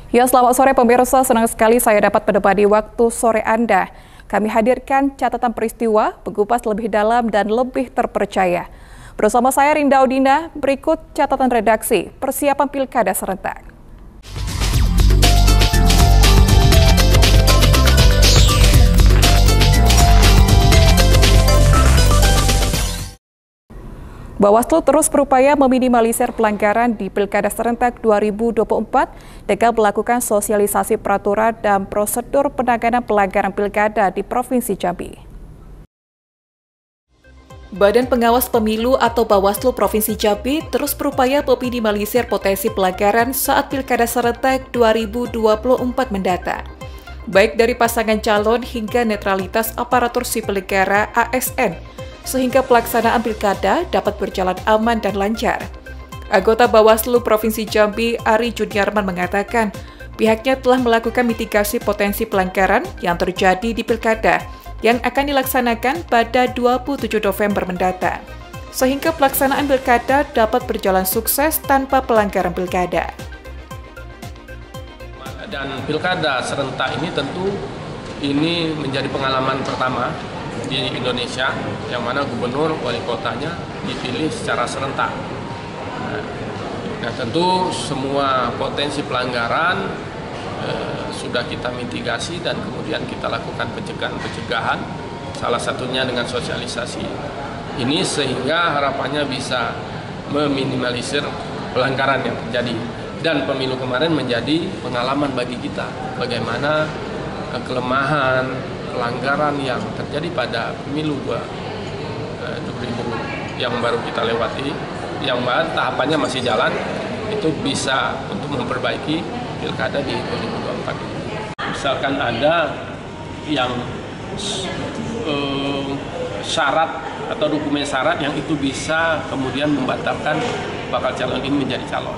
Ya, selamat sore pemirsa. Senang sekali saya dapat menemani waktu sore Anda. Kami hadirkan catatan peristiwa, mengupas lebih dalam dan lebih terpercaya. Bersama saya Rinda Audina, berikut catatan redaksi persiapan Pilkada serentak. Bawaslu terus berupaya meminimalisir pelanggaran di Pilkada serentak 2024 dengan melakukan sosialisasi peraturan dan prosedur penanganan pelanggaran pilkada di Provinsi Jambi. Badan Pengawas Pemilu atau Bawaslu Provinsi Jambi terus berupaya meminimalisir potensi pelanggaran saat Pilkada serentak 2024 mendatang, baik dari pasangan calon hingga netralitas aparatur sipil negara ASN, sehingga pelaksanaan pilkada dapat berjalan aman dan lancar. Anggota Bawaslu Provinsi Jambi, Ari Juniarman mengatakan, pihaknya telah melakukan mitigasi potensi pelanggaran yang terjadi di pilkada yang akan dilaksanakan pada 27 November mendatang, sehingga pelaksanaan pilkada dapat berjalan sukses tanpa pelanggaran pilkada. Dan pilkada serentak ini tentu ini menjadi pengalaman pertama di Indonesia, yang mana gubernur, wali kotanya dipilih secara serentak. Nah, tentu semua potensi pelanggaran sudah kita mitigasi dan kemudian kita lakukan pencegahan, salah satunya dengan sosialisasi ini, sehingga harapannya bisa meminimalisir pelanggaran yang terjadi. Dan pemilu kemarin menjadi pengalaman bagi kita bagaimana kelemahan pelanggaran yang terjadi pada pemilu 2000 yang baru kita lewati, yang tahapannya masih jalan, itu bisa untuk memperbaiki pilkada di 2024 ini. Misalkan ada yang syarat atau dokumen syarat yang itu bisa kemudian membatalkan bakal calon ini menjadi calon.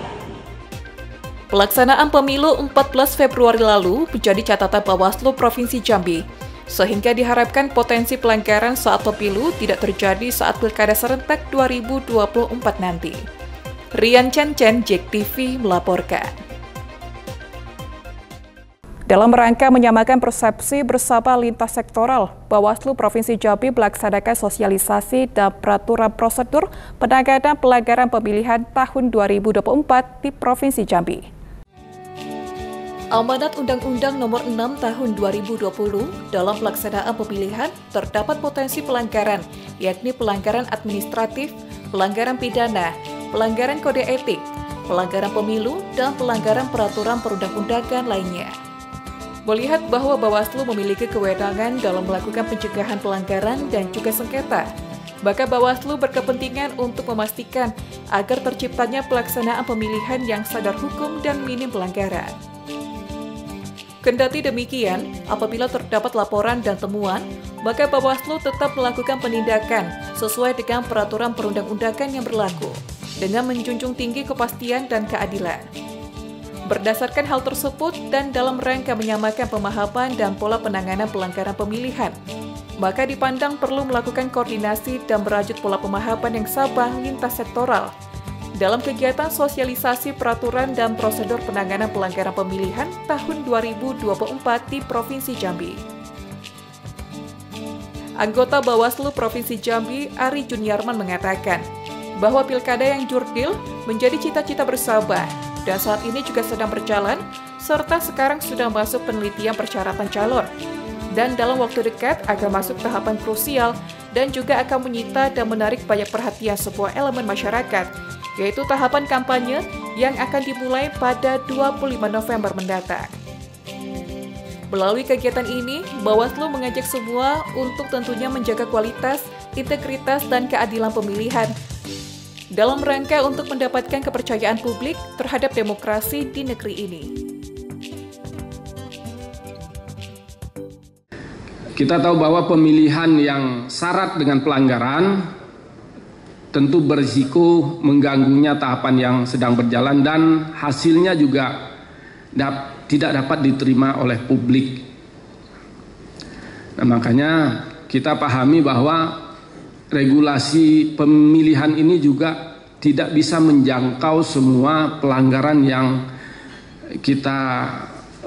Pelaksanaan pemilu 14 Februari lalu menjadi catatan Bawaslu Provinsi Jambi, sehingga diharapkan potensi pelanggaran saat pemilu tidak terjadi saat Pilkada serentak 2024 nanti. Rian Chen, JEK TV melaporkan. Dalam rangka menyamakan persepsi bersama lintas sektoral, Bawaslu Provinsi Jambi melaksanakan sosialisasi dan peraturan prosedur penanganan pelanggaran pemilihan tahun 2024 di Provinsi Jambi. Amanat Undang-Undang Nomor 6 Tahun 2020 dalam pelaksanaan pemilihan terdapat potensi pelanggaran, yakni pelanggaran administratif, pelanggaran pidana, pelanggaran kode etik, pelanggaran pemilu, dan pelanggaran peraturan perundang-undangan lainnya. Melihat bahwa Bawaslu memiliki kewenangan dalam melakukan pencegahan pelanggaran dan juga sengketa, maka Bawaslu berkepentingan untuk memastikan agar terciptanya pelaksanaan pemilihan yang sadar hukum dan minim pelanggaran. Kendati demikian, apabila terdapat laporan dan temuan, maka Bawaslu tetap melakukan penindakan sesuai dengan peraturan perundang-undangan yang berlaku, dengan menjunjung tinggi kepastian dan keadilan. Berdasarkan hal tersebut dan dalam rangka menyamakan pemahaman dan pola penanganan pelanggaran pemilihan, maka dipandang perlu melakukan koordinasi dan merajut pola pemahaman yang sama lintas sektoral dalam kegiatan sosialisasi peraturan dan prosedur penanganan pelanggaran pemilihan tahun 2024 di Provinsi Jambi. Anggota Bawaslu Provinsi Jambi, Ari Juniarman mengatakan bahwa pilkada yang jurdil menjadi cita-cita bersama dan saat ini juga sedang berjalan, serta sekarang sudah masuk penelitian persyaratan calon. Dan dalam waktu dekat akan masuk tahapan krusial dan juga akan menyita dan menarik banyak perhatian sebuah elemen masyarakat, yaitu tahapan kampanye yang akan dimulai pada 25 November mendatang. Melalui kegiatan ini, Bawaslu mengajak semua untuk tentunya menjaga kualitas, integritas, dan keadilan pemilihan dalam rangka untuk mendapatkan kepercayaan publik terhadap demokrasi di negeri ini. Kita tahu bahwa pemilihan yang syarat dengan pelanggaran tentu berisiko mengganggunya tahapan yang sedang berjalan dan hasilnya juga tidak dapat diterima oleh publik. Nah, makanya kita pahami bahwa regulasi pemilihan ini juga tidak bisa menjangkau semua pelanggaran yang kita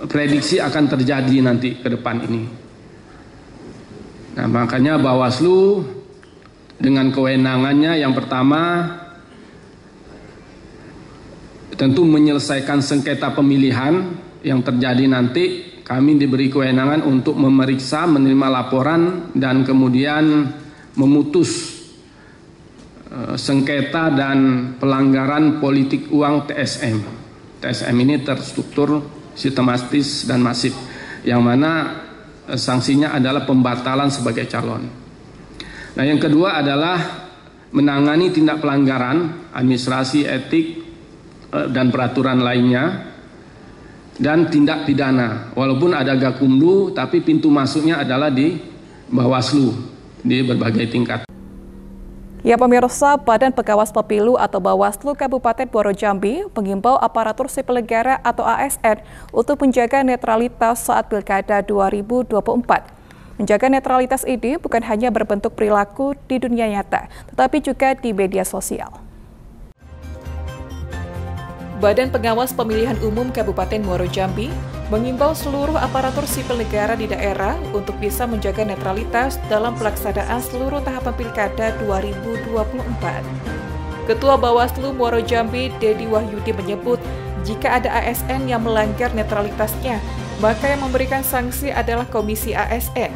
prediksi akan terjadi nanti ke depan ini. Nah, makanya Bawaslu dengan kewenangannya yang pertama tentu menyelesaikan sengketa pemilihan yang terjadi nanti. Kami diberi kewenangan untuk memeriksa, menerima laporan, dan kemudian memutus sengketa dan pelanggaran politik uang TSM. TSM ini terstruktur, sistematis, dan masif, yang mana sanksinya adalah pembatalan sebagai calon. Nah, yang kedua adalah menangani tindak pelanggaran administrasi, etik, dan peraturan lainnya, dan tindak pidana. Walaupun ada Gakumdu, tapi pintu masuknya adalah di Bawaslu di berbagai tingkat. Ya pemirsa, Badan Pengawas Pemilu atau Bawaslu Kabupaten Muaro Jambi mengimbau aparatur sipil negara atau ASN untuk menjaga netralitas saat Pilkada 2024. Menjaga netralitas ini bukan hanya berbentuk perilaku di dunia nyata, tetapi juga di media sosial. Badan Pengawas Pemilihan Umum Kabupaten Muaro Jambi mengimbau seluruh aparatur sipil negara di daerah untuk bisa menjaga netralitas dalam pelaksanaan seluruh tahapan Pilkada 2024. Ketua Bawaslu Muaro Jambi, Dedi Wahyudi menyebut, jika ada ASN yang melanggar netralitasnya, maka yang memberikan sanksi adalah Komisi ASN.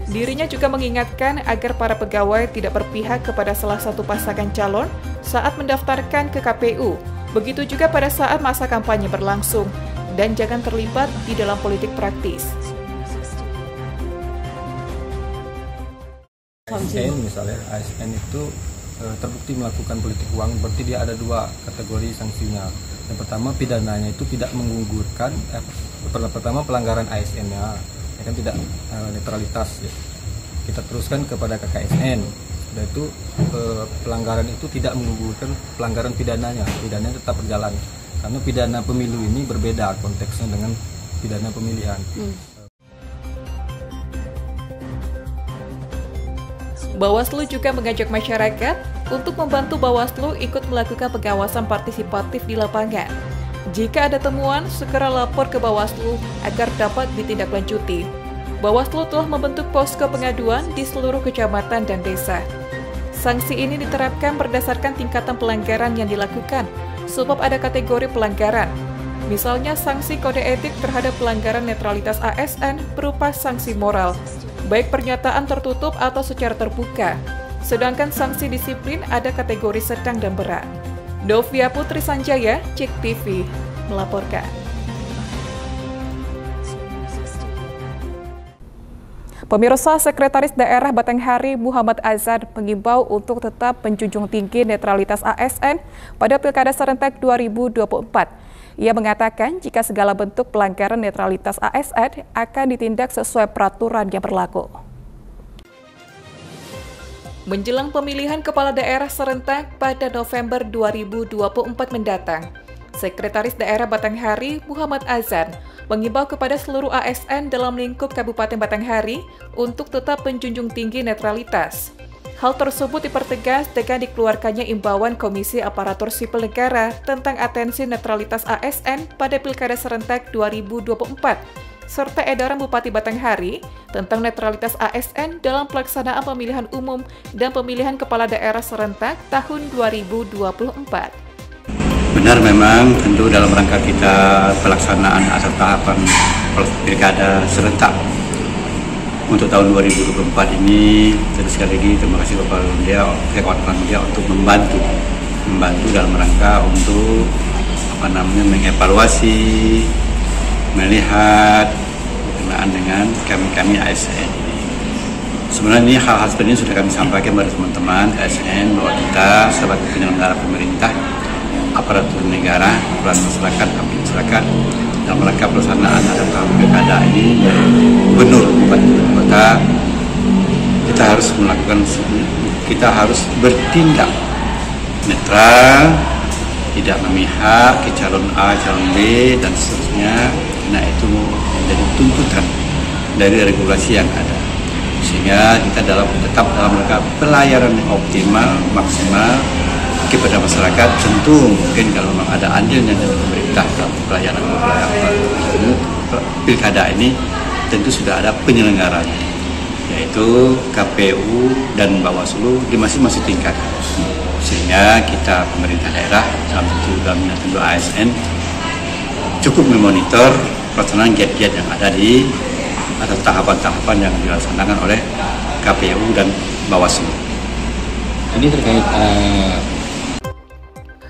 Dirinya juga mengingatkan agar para pegawai tidak berpihak kepada salah satu pasangan calon saat mendaftarkan ke KPU. Begitu juga pada saat masa kampanye berlangsung, dan jangan terlibat di dalam politik praktis. ASN misalnya, ASN itu terbukti melakukan politik uang, berarti dia ada dua kategori sanksinya. Yang pertama, pidananya itu tidak menggugurkan, pertama pelanggaran ASN-nya, ya kan, tidak netralitas. Ya. Kita teruskan kepada KKSN, yaitu pelanggaran itu tidak menggugurkan pelanggaran pidananya tetap berjalan. Karena pidana pemilu ini berbeda konteksnya dengan pidana pemilihan. Bawaslu juga mengajak masyarakat untuk membantu Bawaslu ikut melakukan pengawasan partisipatif di lapangan. Jika ada temuan, segera lapor ke Bawaslu agar dapat ditindaklanjuti. Bawaslu telah membentuk posko pengaduan di seluruh kecamatan dan desa. Sanksi ini diterapkan berdasarkan tingkatan pelanggaran yang dilakukan, sebab ada kategori pelanggaran. Misalnya sanksi kode etik terhadap pelanggaran netralitas ASN berupa sanksi moral, baik pernyataan tertutup atau secara terbuka. Sedangkan sanksi disiplin ada kategori sedang dan berat. Dovia Putri Sanjaya, Cek TV, melaporkan. Pemirsa, Sekretaris Daerah Batanghari Muhammad Azan mengimbau untuk tetap menjunjung tinggi netralitas ASN pada Pilkada Serentak 2024. Ia mengatakan jika segala bentuk pelanggaran netralitas ASN akan ditindak sesuai peraturan yang berlaku. Menjelang pemilihan kepala daerah serentak pada November 2024 mendatang, Sekretaris Daerah Batanghari Muhammad Azan mengimbau kepada seluruh ASN dalam lingkup Kabupaten Batanghari untuk tetap menjunjung tinggi netralitas. Hal tersebut dipertegas dengan dikeluarkannya imbauan Komisi Aparatur Sipil Negara tentang atensi netralitas ASN pada Pilkada Serentak 2024, serta edaran Bupati Batanghari tentang netralitas ASN dalam pelaksanaan pemilihan umum dan pemilihan kepala daerah serentak tahun 2024. Benar, memang tentu dalam rangka kita pelaksanaan atau tahapan Pilkada Serentak untuk tahun 2024 ini, tentu sekali lagi terima kasih Bapak Media, kawan-kawan media untuk membantu dalam rangka untuk mengevaluasi, melihat berkenaan dengan kami ASN ini. Sebenarnya ini hal-hal seperti ini sudah kami sampaikan kepada teman-teman ASN bahwa kita sebagai penyelenggara pemerintah, aparatur negara, peran masyarakat, masyarakat dalam rangka pelaksanaan atau pilkada ini gubernur bupati kota, kita harus bertindak netral, tidak memihak ke calon A, calon B dan seterusnya. Nah, itu menjadi tuntutan dari regulasi yang ada, sehingga kita tetap dalam rangka pelayanan yang optimal, maksimal kepada masyarakat. Tentu mungkin kalau memang ada andilnya dari pemerintah pemerintah dalam pelayanan pilkada ini tentu sudah ada penyelenggaranya, yaitu KPU dan Bawaslu di masing-masing tingkat. Sehingga kita pemerintah daerah dalam tentu ASN cukup memonitor pelaksanaan giat-giat yang ada atau tahapan-tahapan yang dilaksanakan oleh KPU dan Bawaslu. Ini terkait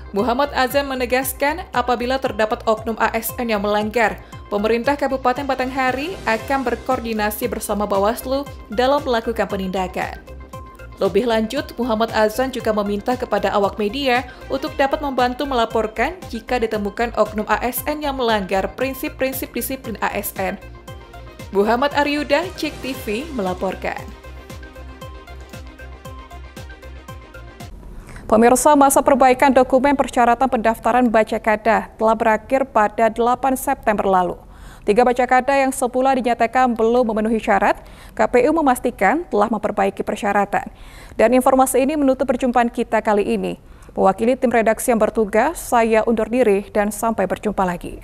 Muhammad Azam menegaskan apabila terdapat oknum ASN yang melanggar, pemerintah Kabupaten Batanghari akan berkoordinasi bersama Bawaslu dalam melakukan penindakan. Lebih lanjut, Muhammad Azam juga meminta kepada awak media untuk dapat membantu melaporkan jika ditemukan oknum ASN yang melanggar prinsip-prinsip disiplin ASN. Muhammad Aryuda, Cek TV, melaporkan. Pemirsa, masa perbaikan dokumen persyaratan pendaftaran Bacakada telah berakhir pada 8 September lalu. 3 Bacakada yang semula dinyatakan belum memenuhi syarat, KPU memastikan telah memperbaiki persyaratan. Dan informasi ini menutup perjumpaan kita kali ini. Mewakili tim redaksi yang bertugas, saya undur diri dan sampai berjumpa lagi.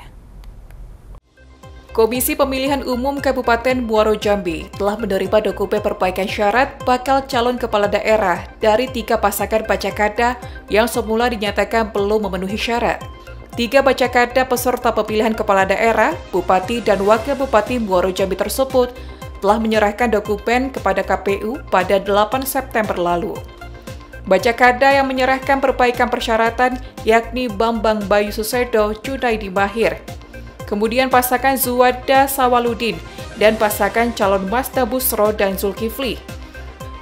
Komisi Pemilihan Umum Kabupaten Muaro Jambi telah menerima dokumen perbaikan syarat bakal calon kepala daerah dari 3 pasangan Bacakada yang semula dinyatakan belum memenuhi syarat. 3 Bacakada peserta pemilihan kepala daerah, bupati, dan wakil bupati Muaro Jambi tersebut telah menyerahkan dokumen kepada KPU pada 8 September lalu. Bacakada yang menyerahkan perbaikan persyaratan yakni Bambang Bayu Susedo Junaidi Mahir, kemudian pasangan Zuwada Sawaludin, dan pasangan calon Masda Busro dan Zulkifli.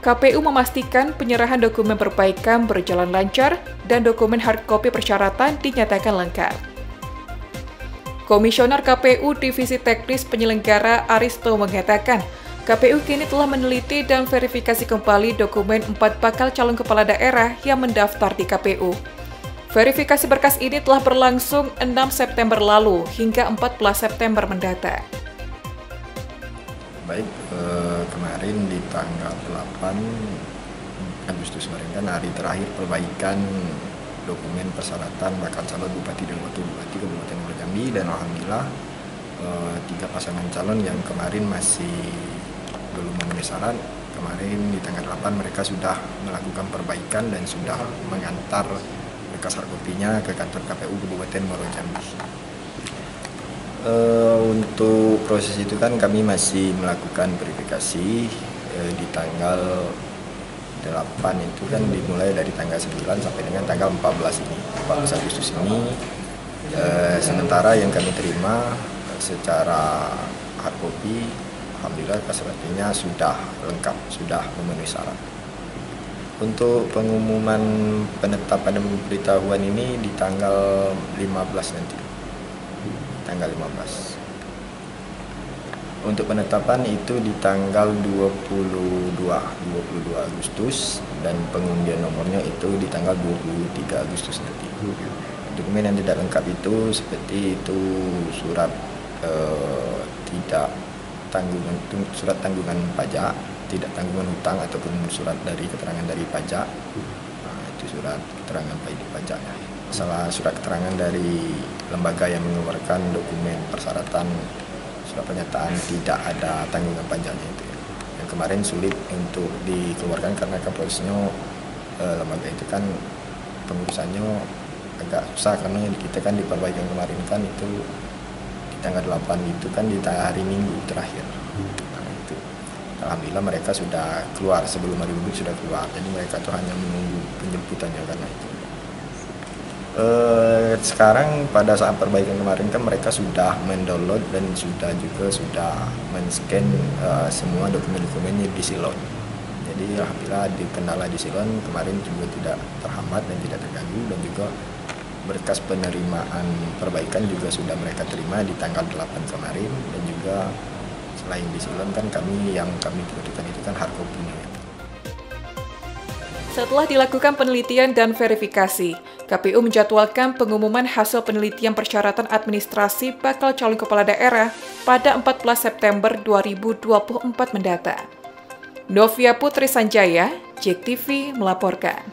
KPU memastikan penyerahan dokumen perbaikan berjalan lancar dan dokumen hardcopy persyaratan dinyatakan lengkap. Komisioner KPU Divisi Teknis Penyelenggara Aristo mengatakan, KPU kini telah meneliti dan verifikasi kembali dokumen 4 bakal calon kepala daerah yang mendaftar di KPU. Verifikasi berkas ini telah berlangsung 6 September lalu hingga 14 September mendatang. Baik, kemarin di tanggal 8 Agustus kemarin kan hari terakhir perbaikan dokumen persyaratan bakal calon bupati dan wakil bupati Kabupaten Muaro Jambi, dan alhamdulillah 3 pasangan calon yang kemarin masih belum memenuhi syarat, kemarin di tanggal 8 mereka sudah melakukan perbaikan dan sudah mengantar berkas hardcopy-nya ke kantor KPU Kabupaten Muaro Jambi. Untuk proses itu kan kami masih melakukan verifikasi di tanggal 8 itu kan dimulai dari tanggal 9 sampai dengan tanggal 14 ini, 14 Agustus ini. Sementara yang kami terima secara hardcopy, alhamdulillah persyaratannya sudah lengkap, sudah memenuhi syarat. Untuk pengumuman penetapan dan pemberitahuan ini di tanggal 15 nanti. Tanggal 15. Untuk penetapan itu di tanggal 22 Agustus dan pengundian nomornya itu di tanggal 23 Agustus nanti. Dokumen yang tidak lengkap itu seperti itu surat surat tanggungan pajak, tidak tanggungan hutang ataupun surat dari keterangan dari pajak. Nah, itu surat keterangan pajaknya. Masalah surat keterangan dari lembaga yang mengeluarkan dokumen persyaratan surat pernyataan tidak ada tanggungan pajaknya itu. Yang kemarin sulit untuk dikeluarkan karena kan prosesnya lembaga itu kan pengurusannya agak susah, karena kita kan di perbaikan kemarin kan itu di tanggal 8 itu kan di hari Minggu terakhir. Nah, itu alhamdulillah mereka sudah keluar sebelum hari Minggu sudah keluar, jadi mereka tuh hanya menunggu penjemputannya karena itu. Sekarang pada saat perbaikan kemarin kan mereka sudah mendownload dan sudah men-scan semua dokumen-dokumennya di Silon. Jadi alhamdulillah di kendala di Silon kemarin juga tidak terhambat dan tidak terganggu, dan juga berkas penerimaan perbaikan juga sudah mereka terima di tanggal 8 kemarin, dan juga selain di Silon kan yang kami butuhkan itu kan hardcopy-nya. Setelah dilakukan penelitian dan verifikasi, KPU menjadwalkan pengumuman hasil penelitian persyaratan administrasi bakal calon kepala daerah pada 14 September 2024 mendatang. Novia Putri Sanjaya, JEK TV melaporkan.